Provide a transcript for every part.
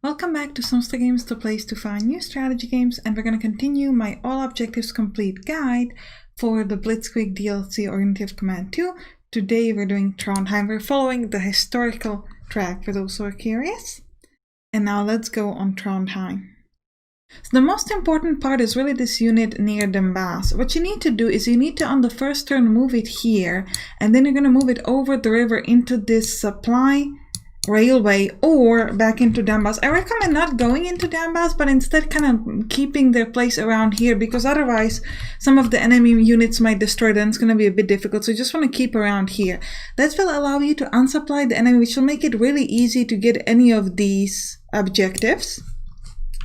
Welcome back to Sampstra Games, the place to find new strategy games, and we're going to continue my all objectives complete guide for the Blitzkrieg DLC or Unity of Command 2. Today we're doing Trondheim. We're following the historical track for those who are curious. And now let's go on Trondheim. So the most important part is really this unit near Donbass. What you need to do is you need to on the first turn move it here, and then you're going to move it over the river into this supply railway or back into Donbass. I recommend not going into Donbass, but instead kind of keeping their place around here, because otherwise some of the enemy units might destroy them. It's going to be a bit difficult, so you just want to keep around here. That will allow you to unsupply the enemy, which will make it really easy to get any of these objectives.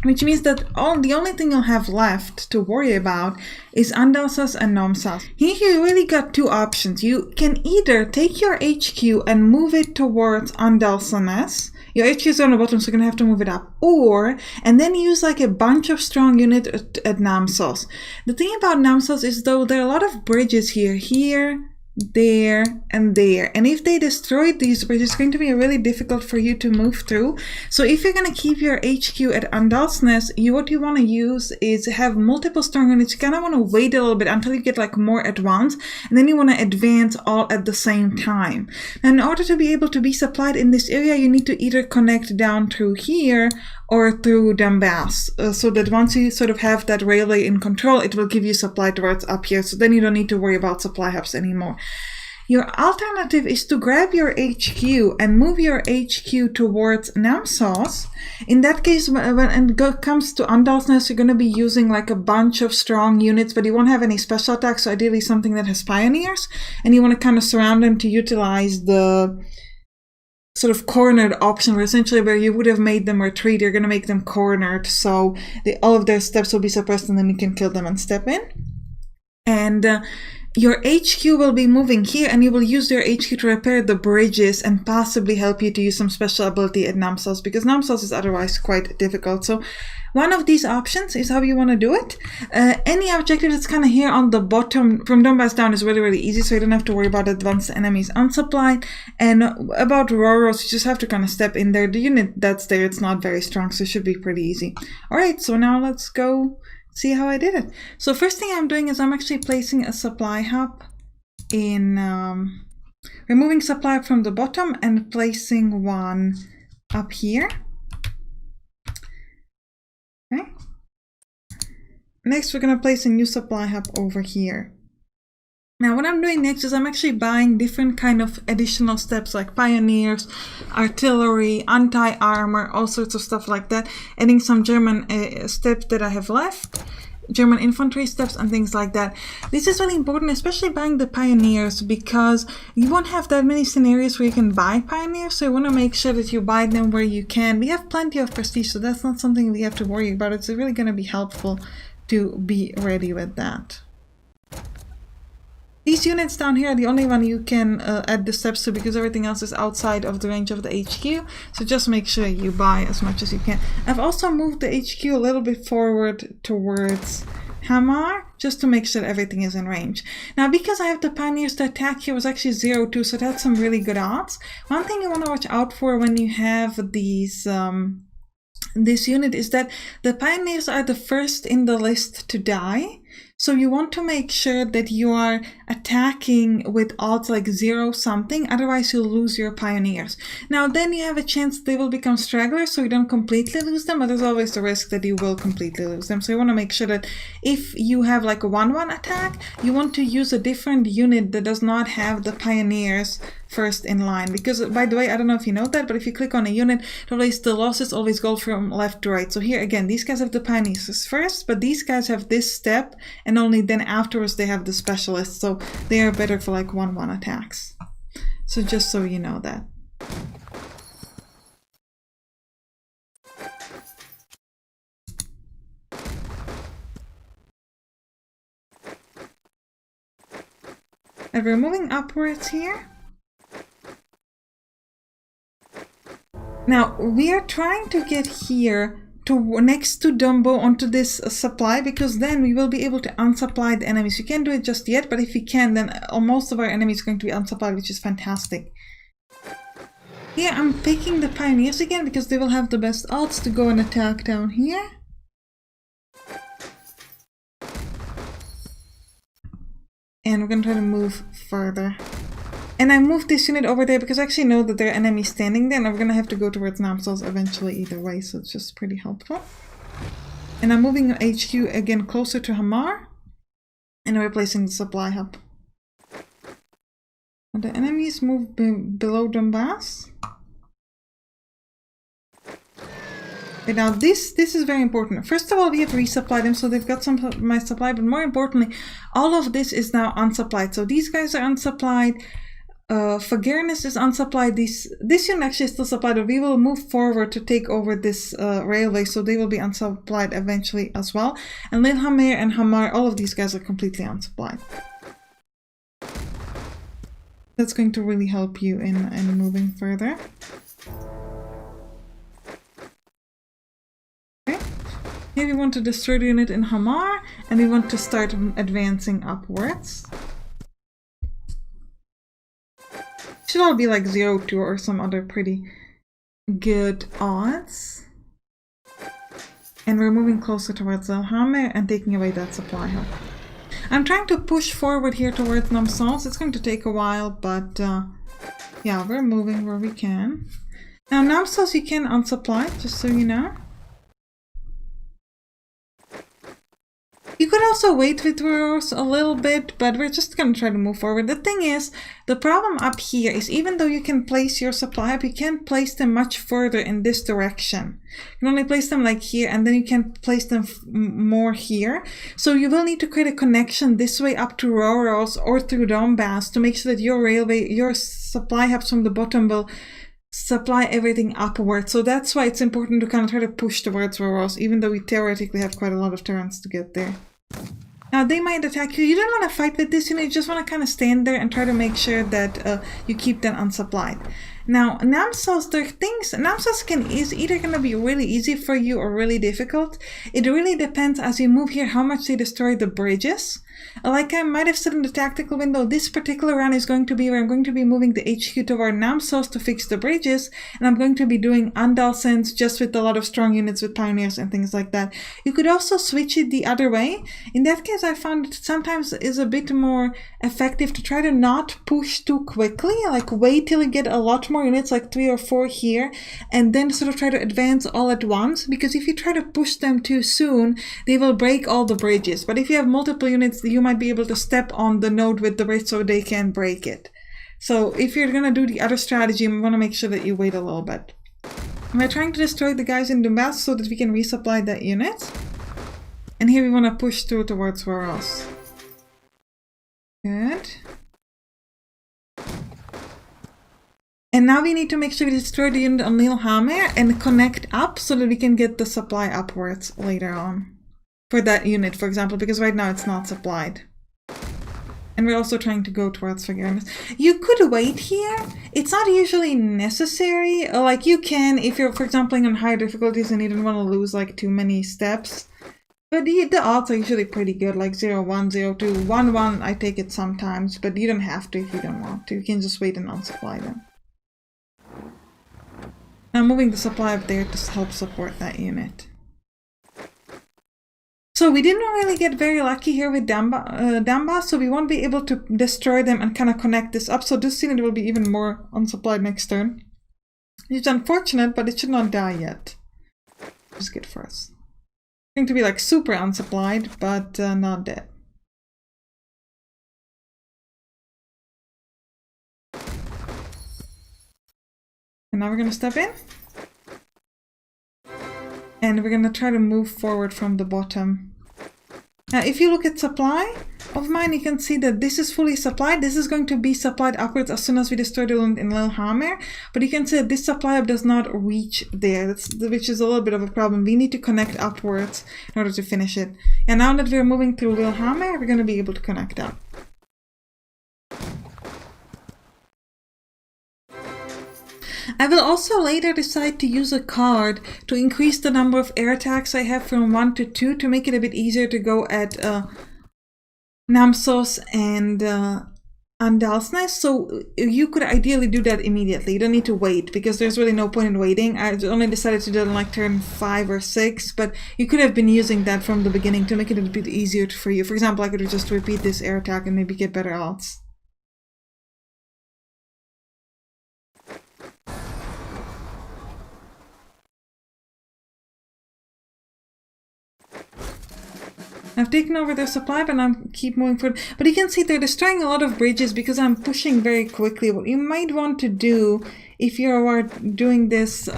Which means that the only thing you'll have left to worry about is Andalsas and Nomsas. Here you really got two options. You can either take your HQ and move it towards Andalsanes. Your HQ is on the bottom, so you're going to have to move it up. And then use like a bunch of strong units at Namsos. The thing about Namsos is though there are a lot of bridges here, there, and there. And if they destroy these bridges, it's going to be really difficult for you to move through. So if you're going to keep your HQ at Andalsnes, what you want to use is have multiple strong units. You kind of want to wait a little bit until you get like more advanced, and then you want to advance all at the same time. And in order to be able to be supplied in this area, you need to either connect down through here or through Donbass, so that once you sort of have that railway in control, it will give you supply towards up here, so then you don't need to worry about supply hubs anymore. Your alternative is to grab your HQ and move your HQ towards Namsos. In that case, when it comes to Andalsnes, you're going to be using like a bunch of strong units, but you won't have any special attacks, so ideally something that has pioneers, and you want to kind of surround them to utilize the sort of cornered option, where essentially where you would have made them retreat, you're going to make them cornered, so all of their steps will be suppressed, and then you can kill them and step in. And your HQ will be moving here, and you will use your HQ to repair the bridges and possibly help you to use some special ability at Namsos, because Namsos is otherwise quite difficult. So one of these options is how you want to do it. Any objective that's kind of here on the bottom from Donbass down is really easy, so you don't have to worry about advanced enemies unsupplied. And about Roros, you just have to kind of step in there. The unit that's there, it's not very strong, so it should be pretty easy. Alright, so now let's go see how I did it. So first thing I'm doing is I'm actually placing a supply hub in, removing supply hub from the bottom and placing one up here. Okay. Next, we're going to place a new supply hub over here. Now, what I'm doing next is I'm actually buying different kind of additional steps like pioneers, artillery, anti-armor, all sorts of stuff like that. Adding some German steps that I have left, German infantry steps and things like that. This is really important, especially buying the pioneers, because you won't have that many scenarios where you can buy pioneers, so you want to make sure that you buy them where you can. We have plenty of prestige, so that's not something we have to worry about. It's really going to be helpful to be ready with that. These units down here are the only one you can add the steps to, because everything else is outside of the range of the HQ. So just make sure you buy as much as you can. I've also moved the HQ a little bit forward towards Hamar, just to make sure everything is in range. Now, because I have the pioneers, the attack here was actually 0-2, so that's some really good odds. One thing you want to watch out for when you have these this unit is that the pioneers are the first in the list to die. So you want to make sure that you are attacking with odds like 0 something, otherwise you'll lose your pioneers. Now then you have a chance they will become stragglers, so you don't completely lose them, but there's always the risk that you will completely lose them. So you want to make sure that if you have like a 1-1 attack, you want to use a different unit that does not have the pioneers first in line. Because, by the way, I don't know if you know that, but if you click on a unit, the losses always go from left to right. So here again, these guys have the pioneers first, but these guys have this step, and only then afterwards they have the specialists, so they are better for like 1-1 attacks. So just so you know that. And we're moving upwards here. Now we are trying to get here to next to Dumbo onto this supply, because then we will be able to unsupply the enemies. You can't do it just yet, but if we can, then most of our enemies are going to be unsupplied, which is fantastic. Here I'm picking the pioneers again because they will have the best odds to go and attack down here. And we're gonna try to move further. And I moved this unit over there because I actually know that there are enemies standing there, and we're gonna have to go towards Namsos eventually either way, so it's just pretty helpful. And I'm moving HQ again closer to Hamar, and I'm replacing the supply hub. And the enemies move below Donbass. Okay, now this is very important. First of all, we have to resupply them, so they've got some of my supply, but more importantly, all of this is now unsupplied. So these guys are unsupplied. Fagernes is unsupplied. This unit actually is still supplied, but we will move forward to take over this railway, so they will be unsupplied eventually as well. And Lillehammer and Hamar, all of these guys are completely unsupplied. That's going to really help you in moving further. Here we want to destroy the unit in Hamar, and we want to start advancing upwards. Should all be like 0-2 or some other pretty good odds. And we're moving closer towards Lillehammer and taking away that supply hub. I'm trying to push forward here towards Namsos. It's going to take a while, but yeah, we're moving where we can. Now Namsos you can unsupply, just so you know. You could also wait with Ruros a little bit, but we're just going to try to move forward. The thing is, the problem up here is even though you can place your supply hub, you can't place them much further in this direction. You can only place them like here, and then you can place them more here. So you will need to create a connection this way up to Ruros or through Donbass to make sure that your railway, your supply hubs from the bottom will supply everything upwards. So that's why it's important to kind of try to push towards Ruros, even though we theoretically have quite a lot of turns to get there. Now they might attack you. You don't want to fight with this unit, you just want to kind of stand there and try to make sure that you keep them unsupplied. Now Namsos, there are things, Namsos is either going to be really easy for you or really difficult. It really depends as you move here how much they destroy the bridges. Like I might have said in the tactical window, this particular run is going to be where I'm going to be moving the HQ toward Namsos to fix the bridges, and I'm going to be doing Andalsens just with a lot of strong units with pioneers and things like that. You could also switch it the other way. In that case, I found it sometimes is a bit more effective to try to not push too quickly, like wait till you get a lot more units, like 3 or 4 here, and then sort of try to advance all at once, because if you try to push them too soon, they will break all the bridges. But if you have multiple units, you might be able to step on the node with the bridge so they can break it. So if you're going to do the other strategy, you want to make sure that you wait a little bit. We're trying to destroy the guys in Donbass so that we can resupply that unit. And here we want to push through towards Ruros. Good. And now we need to make sure we destroy the unit on Lillehammer and connect up so that we can get the supply upwards later on. For that unit, for example, because right now it's not supplied. And we're also trying to go towards Fagernes. You could wait here. It's not usually necessary. Like you can if you're, for example, playing on higher difficulties and you don't want to lose like too many steps. But the odds are usually pretty good, like 0-1, 0-2, 1-1. I take it sometimes, but you don't have to if you don't want to. You can just wait and unsupply them. Now moving the supply up there to help support that unit. So we didn't really get very lucky here with Donbass, so we won't be able to destroy them and kind of connect this up. So this unit will be even more unsupplied next turn. It's unfortunate, but it should not die yet. Which is good for us. It's going to be like super unsupplied, but not dead. And now we're going to step in. And we're going to try to move forward from the bottom. Now, if you look at supply of mine, you can see that this is fully supplied. This is going to be supplied upwards as soon as we destroy the unit in Lillehammer. But you can see that this supply hub does not reach there, which is a little bit of a problem. We need to connect upwards in order to finish it. And now that we're moving through Lillehammer, we're going to be able to connect up. I will also later decide to use a card to increase the number of air attacks I have from 1 to 2 to make it a bit easier to go at Namsos and Andalsness, so you could ideally do that immediately. You don't need to wait, because there's really no point in waiting. I only decided to do it on like turn 5 or 6, but you could have been using that from the beginning to make it a bit easier for you. For example, I could just repeat this air attack and maybe get better odds. I've taken over their supply, but I'm keep moving forward. But you can see they're destroying a lot of bridges because I'm pushing very quickly. What you might want to do, if you are doing this,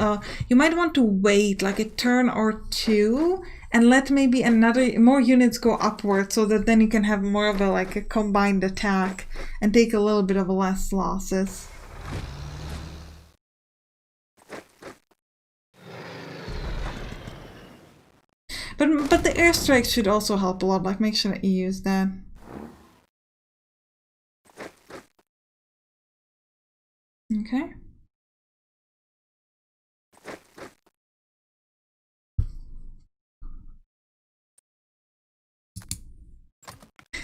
you might want to wait like a turn or two and let maybe more units go upward, so that then you can have more of a combined attack and take a little bit of less losses. But the airstrikes should also help a lot, like make sure that you use that. Okay.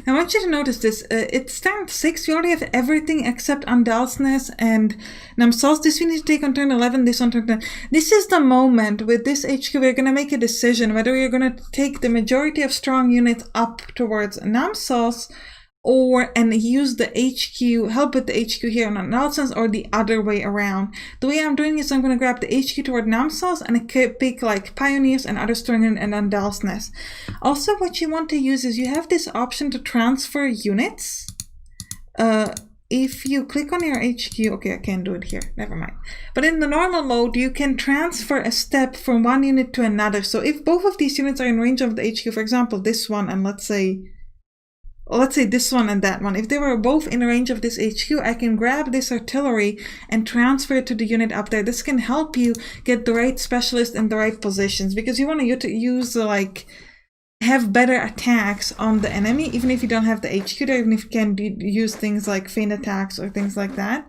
I want you to notice this. It's turn 6. We already have everything except Andalsnes and Namsos. This we need to take on turn 11, this on turn 10. This is the moment with this HQ we're going to make a decision whether we're going to take the majority of strong units up towards Namsos and use the HQ, help with the HQ here on Andalsnes, or the other way around. The way I'm doing is I'm going to grab the HQ toward Namsos and pick like Pioneers and other strong units and Andalsnes. Also, what you want to use is you have this option to transfer units. If you click on your HQ, okay, I can't do it here, never mind. But in the normal mode, you can transfer a step from one unit to another. So if both of these units are in range of the HQ, for example, this one and let's say this one and that one, if they were both in range of this HQ, I can grab this artillery and transfer it to the unit up there. This can help you get the right specialist in the right positions, because you want to use have better attacks on the enemy, even if you don't have the HQ there, even if you can use things like feint attacks or things like that.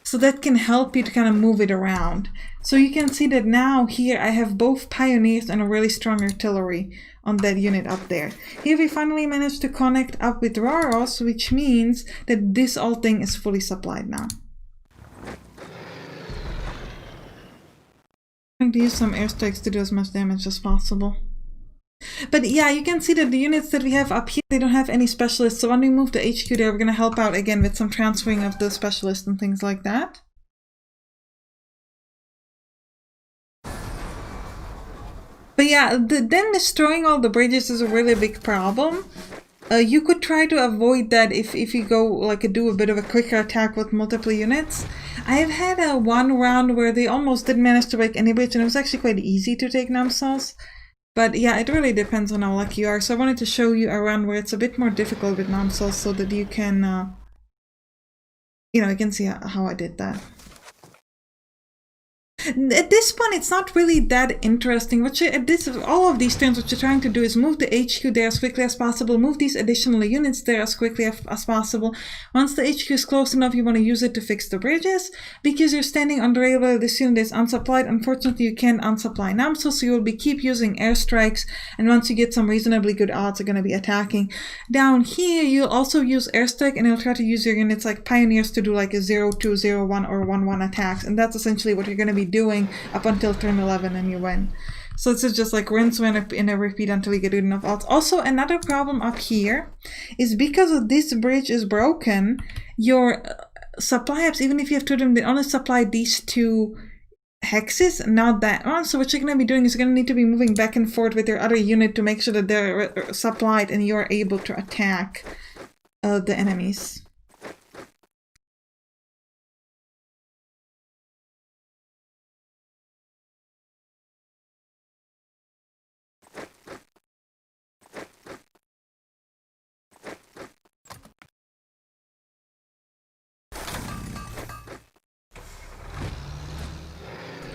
So that can help you to kind of move it around. So you can see that now here I have both Pioneers and a really strong artillery on that unit up there. Here we finally managed to connect up with Raros, which means that this whole thing is fully supplied now. I'm going to use some airstrikes to do as much damage as possible. But yeah, you can see that the units that we have up here, they don't have any specialists. So when we move the HQ there, we're going to help out again with some transferring of the specialists and things like that. But yeah, then destroying all the bridges is a really big problem. You could try to avoid that if you go do a bit of a quicker attack with multiple units. I've had one round where they almost didn't manage to break any bridge, and it was actually quite easy to take Namsos. But yeah, it really depends on how lucky you are. So I wanted to show you a run where it's a bit more difficult with Namsos, so that you can, you can see how I did that. At this point, it's not really that interesting. All of these turns, what you're trying to do is move the HQ there as quickly as possible, move these additional units there as quickly as possible. Once the HQ is close enough, you want to use it to fix the bridges. Because you're standing on the railway, this unit is unsupplied. Unfortunately, you can't unsupply Namsos, so you will keep using airstrikes, and once you get some reasonably good odds, are going to be attacking. Down here, you'll also use airstrike, and you'll try to use your units like Pioneers to do like a 0-2, 0-1, or 1-1 attacks, and that's essentially what you're going to be doing up until turn 11 and you win. So it's just like rinse, win, and a repeat until you get good enough odds. Also, another problem up here is because this bridge is broken, your supply hubs, even if you have two of them, they only supply these two hexes, not that one. So what you're going to be doing is you're going to need to be moving back and forth with your other unit to make sure that they're supplied and you're able to attack the enemies.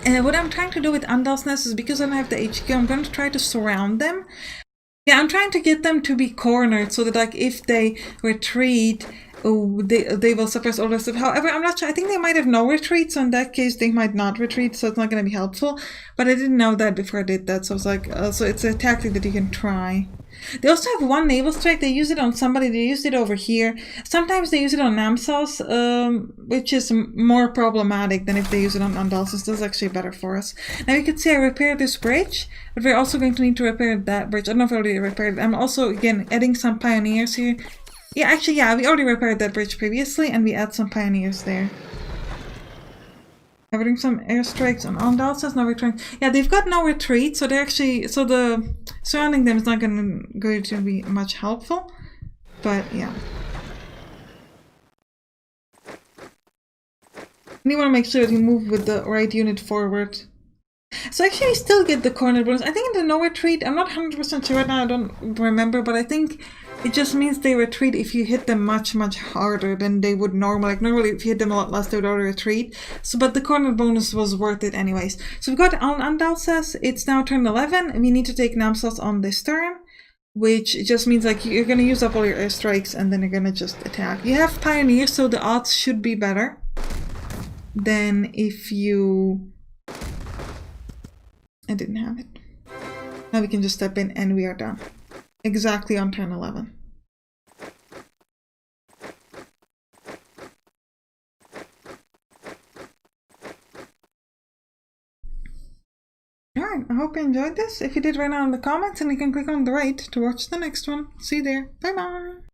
And what I'm trying to do with Andalsnes is, because I don't have the HQ, I'm going to try to surround them. Yeah, I'm trying to get them to be cornered so that if they retreat, they will suppress all the stuff. However, I'm not sure. I think they might have no retreat, so in that case they might not retreat, so it's not going to be helpful. But I didn't know that before I did that, so I was like, so it's a tactic that you can try. They also have one naval strike. They use it on somebody. They used it over here. Sometimes they use it on Namsos, which is more problematic than if they use it on Dalsis. This is actually better for us. Now you can see I repaired this bridge, but we're also going to need to repair that bridge. I don't know if I already repaired it. I'm also, again, adding some pioneers here. Yeah, actually, yeah, we already repaired that bridge previously, and we add some pioneers there. We're doing some airstrikes on Dalsis. Now we're trying. Yeah, they've got no retreat, so they're actually, so the surrounding them is not going to be much helpful. But yeah, and you want to make sure that you move with the right unit forward. So actually, we still get the corner bonus. I think in the no retreat, I'm not 100% sure right now. I don't remember, but I think it just means they retreat if you hit them much harder than they would normally. Like normally, if you hit them a lot less, they would already retreat. So, but the corner bonus was worth it anyways. So we've got on Andalsas. It's now turn 11, and we need to take Namsos on this turn, which just means like you're gonna use up all your airstrikes, and then you're gonna just attack. You have pioneers, so the odds should be better than if you. I didn't have it. Now we can just step in, and we are done. Exactly on turn 11. Alright, I hope you enjoyed this. If you did, write down in the comments, and you can click on the right to watch the next one. See you there. Bye bye!